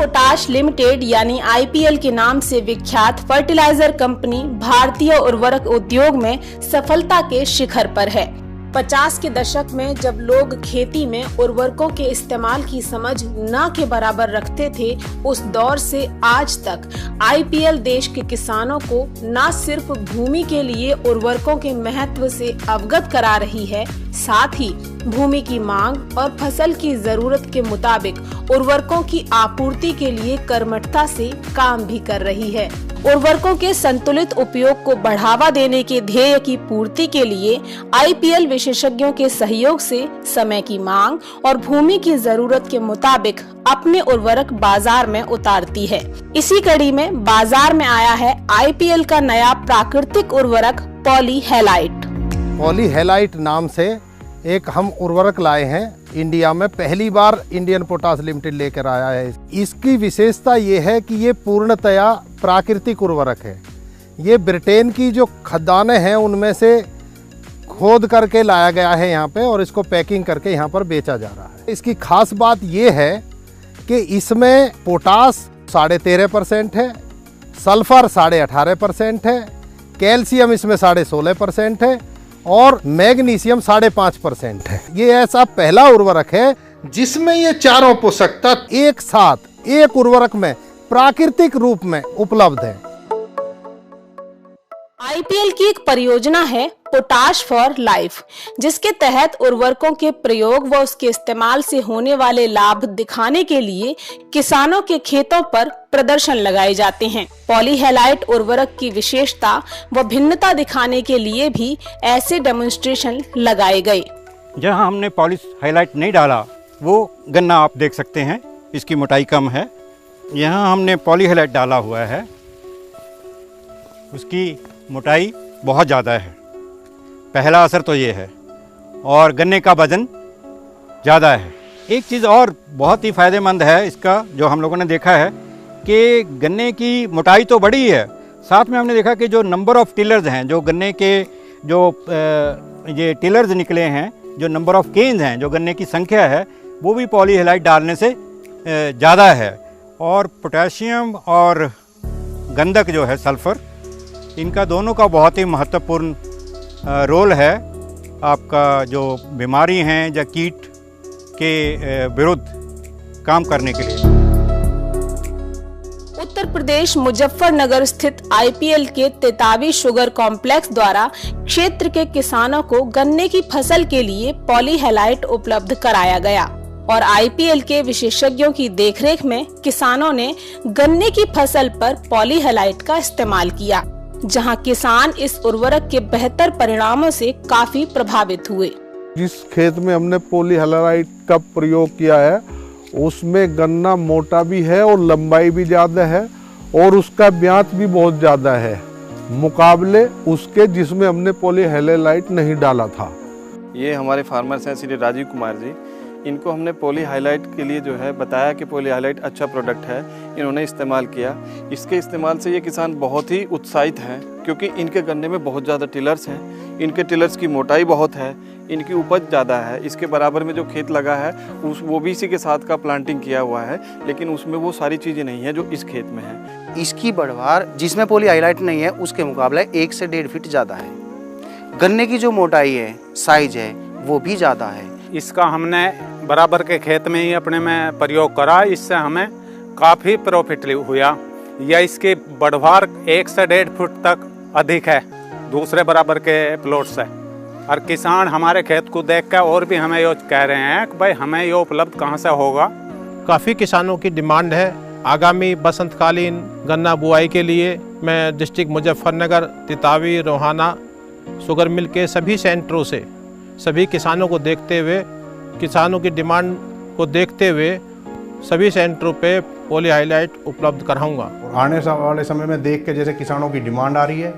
Potash limited यानी IPL के नाम से विख्यात फर्टिलाइजर कंपनी भारतीय उर्वरक उद्योग में सफलता के शिखर पर है। 50 के दशक में जब लोग खेती में उर्वरकों के इस्तेमाल की समझ न के बराबर रखते थे, उस दौर से आज तक आईपीएल देश के किसानों को न सिर्फ भूमि के लिए उर्वरकों के महत्व से अवगत करा रही है, साथ ही भूमि की मांग और फसल की जरूरत के मुताबिक उर्वरकों की आपूर्ति के लिए कर्मठता से काम भी कर रही है। उर्वरकों के संतुलित उपयोग को बढ़ावा देने के ध्येय की पूर्ति के लिए आईपीएल विशेषज्ञों के सहयोग से समय की मांग और भूमि की जरूरत के मुताबिक अपने उर्वरक बाजार में उतारती है। इसी कड़ी में बाजार में आया है आईपीएल का नया प्राकृतिक उर्वरक पॉलीहेलाइट। पॉलीहेलाइट नाम से एक हम उर्वरक लाए हैं, इंडिया में पहली बार इंडियन पोटाश लिमिटेड लेकर आया है। इसकी विशेषता ये है कि ये पूर्णतया प्राकृतिक उर्वरक है। ये ब्रिटेन की जो खदानें हैं उनमें से खोद करके लाया गया है यहाँ पे, और इसको पैकिंग करके यहाँ पर बेचा जा रहा है। इसकी खास बात ये है कि इसमें पोटाश 13.5% है, सल्फर 18.5% है, कैल्शियम इसमें 16.5% है और मैग्नीशियम 5.5% है। ये ऐसा पहला उर्वरक है जिसमें ये चारों पोषक तत्व एक साथ एक उर्वरक में प्राकृतिक रूप में उपलब्ध है। आईपीएल की एक परियोजना है पोटाश फॉर लाइफ, जिसके तहत उर्वरकों के प्रयोग व उसके इस्तेमाल से होने वाले लाभ दिखाने के लिए किसानों के खेतों पर प्रदर्शन लगाए जाते हैं। पॉलीहेलाइट उर्वरक की विशेषता व भिन्नता दिखाने के लिए भी ऐसे डेमोन्स्ट्रेशन लगाए गए। जहां हमने पॉलीहेलाइट नहीं डाला वो गन्ना आप देख सकते हैं, इसकी मोटाई कम है। यहाँ हमने पॉलीहेलाइट डाला हुआ है, उसकी मोटाई बहुत ज़्यादा है। पहला असर तो ये है, और गन्ने का वजन ज़्यादा है। एक चीज़ और बहुत ही फ़ायदेमंद है इसका, जो हम लोगों ने देखा है कि गन्ने की मोटाई तो बड़ी है, साथ में हमने देखा कि जो नंबर ऑफ़ टिलर्स हैं, जो गन्ने के जो ये टिलर्स निकले हैं, जो नंबर ऑफ़ केन्स हैं, जो गन्ने की संख्या है, वो भी पॉलीहेलाइट डालने से ज़्यादा है। और पोटेशियम और गंधक जो है सल्फ़र, इनका दोनों का बहुत ही महत्वपूर्ण रोल है आपका जो बीमारी हैं या कीट के विरुद्ध काम करने के लिए। उत्तर प्रदेश मुजफ्फरनगर स्थित आईपीएल के तेतावी शुगर कॉम्प्लेक्स द्वारा क्षेत्र के किसानों को गन्ने की फसल के लिए पॉलीहेलाइट उपलब्ध कराया गया और आईपीएल के विशेषज्ञों की देखरेख में किसानों ने गन्ने की फसल पर पॉलीहेलाइट का इस्तेमाल किया, जहां किसान इस उर्वरक के बेहतर परिणामों से काफी प्रभावित हुए। जिस खेत में हमने पॉलीहेलाइट का प्रयोग किया है उसमें गन्ना मोटा भी है और लंबाई भी ज़्यादा है और उसका ब्याज भी बहुत ज़्यादा है, मुकाबले उसके जिसमें हमने पॉलीहेलाइट नहीं डाला था। ये हमारे फार्मर्स हैं श्री राजीव कुमार जी, इनको हमने पॉलीहाइलाइट के लिए जो है बताया कि पॉलीहाइलाइट अच्छा प्रोडक्ट है, इन्होंने इस्तेमाल किया। इसके इस्तेमाल से ये किसान बहुत ही उत्साहित हैं, क्योंकि इनके गन्ने में बहुत ज़्यादा टिलर्स हैं, इनके टिलर्स की मोटाई बहुत है, इनकी उपज ज़्यादा है। इसके बराबर में जो खेत लगा है वो भी इसी के साथ का प्लांटिंग किया हुआ है, लेकिन उसमें वो सारी चीज़ें नहीं है जो इस खेत में है। इसकी बढ़वार जिसमें पॉलीहाइलाइट नहीं है उसके मुकाबले 1 से 1.5 फीट ज़्यादा है। गन्ने की जो मोटाई है, साइज है, वो भी ज़्यादा है। इसका हमने बराबर के खेत में ही अपने में प्रयोग करा, इससे हमें काफ़ी प्रॉफिट हुआ। या इसकी बढ़वार 1 से 1.5 फुट तक अधिक है दूसरे बराबर के प्लॉट से। और किसान हमारे खेत को देख कर और भी हमें ये कह रहे हैं कि भाई हमें ये उपलब्ध कहाँ से होगा। काफ़ी किसानों की डिमांड है। आगामी बसंतकालीन गन्ना बुआई के लिए मैं district Muzaffarnagar, Titawi, Rohana sugar mill के सभी सेंटरों से सभी किसानों को देखते हुए, किसानों की डिमांड को देखते हुए सभी सेंटरों पे पॉलीहाइलाइट उपलब्ध कराऊंगा। आने वाले समय में देख के जैसे किसानों की डिमांड आ रही है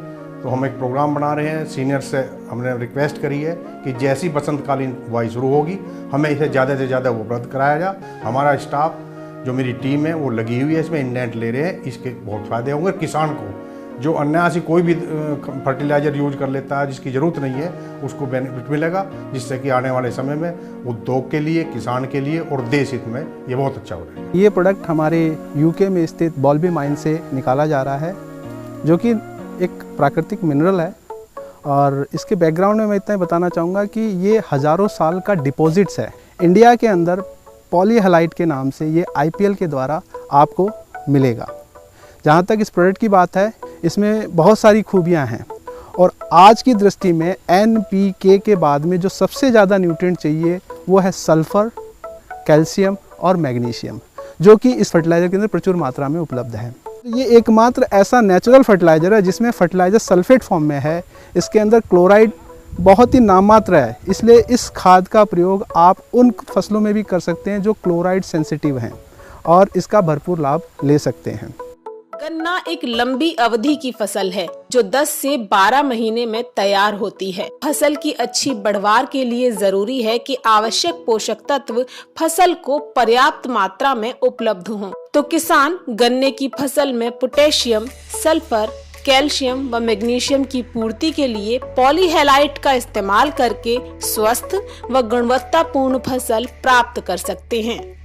तो हम एक प्रोग्राम बना रहे हैं। सीनियर से हमने रिक्वेस्ट करी है कि जैसी बसंतकालीन बुआई शुरू होगी हमें इसे ज़्यादा से ज़्यादा उपलब्ध कराया जाए। हमारा स्टाफ जो मेरी टीम है वो लगी हुई है इसमें, इंडेंट ले रहे हैं। इसके बहुत फ़ायदे होंगे, किसान को जो अनायासी कोई भी फर्टिलाइज़र यूज कर लेता है जिसकी ज़रूरत नहीं है, उसको बेनिफिट मिलेगा, जिससे कि आने वाले समय में उद्योग के लिए, किसान के लिए और देश हित में ये बहुत अच्छा हो रहा है। ये प्रोडक्ट हमारे यूके में स्थित बॉल्बी माइन से निकाला जा रहा है, जो कि एक प्राकृतिक मिनरल है। और इसके बैकग्राउंड में मैं इतना ही बताना चाहूँगा कि ये हज़ारों साल का डिपॉजिट्स है। इंडिया के अंदर पॉलीहैलाइट के नाम से ये IPL के द्वारा आपको मिलेगा। जहाँ तक इस प्रोडक्ट की बात है, इसमें बहुत सारी खूबियाँ हैं और आज की दृष्टि में NPK के बाद में जो सबसे ज़्यादा न्यूट्रिएंट चाहिए वो है सल्फ़र, कैल्शियम और मैग्नीशियम, जो कि इस फर्टिलाइज़र के अंदर प्रचुर मात्रा में उपलब्ध है। ये एकमात्र ऐसा नेचुरल फर्टिलाइज़र है जिसमें फर्टिलाइज़र सल्फेट फॉर्म में है। इसके अंदर क्लोराइड बहुत ही नाममात्र है, इसलिए इस खाद का प्रयोग आप उन फसलों में भी कर सकते हैं जो क्लोराइड सेंसिटिव हैं और इसका भरपूर लाभ ले सकते हैं। गन्ना एक लंबी अवधि की फसल है जो 10 से 12 महीने में तैयार होती है। फसल की अच्छी बढ़वार के लिए जरूरी है कि आवश्यक पोषक तत्व फसल को पर्याप्त मात्रा में उपलब्ध हों। तो किसान गन्ने की फसल में पोटेशियम, सल्फर, कैल्शियम व मैग्नीशियम की पूर्ति के लिए पॉलीहैलाइट का इस्तेमाल करके स्वस्थ व गुणवत्तापूर्ण फसल प्राप्त कर सकते हैं।